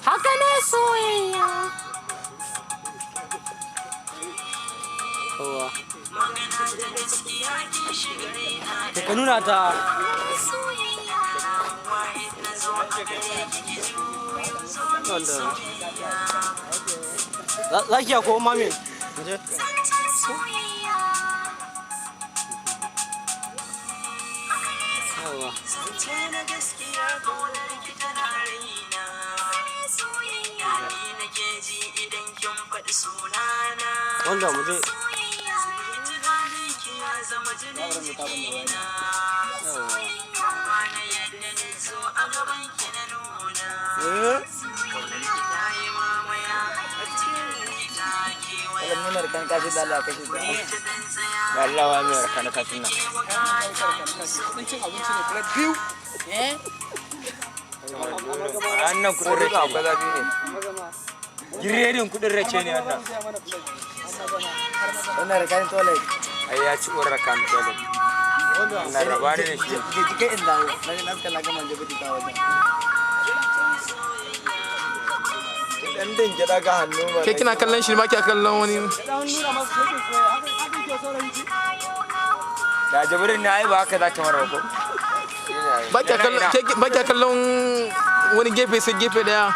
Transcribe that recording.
haka ne soyayya. Ka nuna ta. Lafiya ko mami? Wanda mu je. American kasih dala kasih dala. Allah wa American kasih na. Annan kudin rake akwai zafi ne. Giredin kudin rake ne wannan. Wannan rakan toilet. Ai ya ci uwar rakan toilet. Wannan rabani ne shi. Jike inda na kan ga manje bidi ka wajen. Dan din gida ga hannu ba. Ke kina kallon shi ma kina kallon wani. Da Jibrin ne ai ba haka za ta mara ko. Ba kya kallon wani gefe sai gefe daya.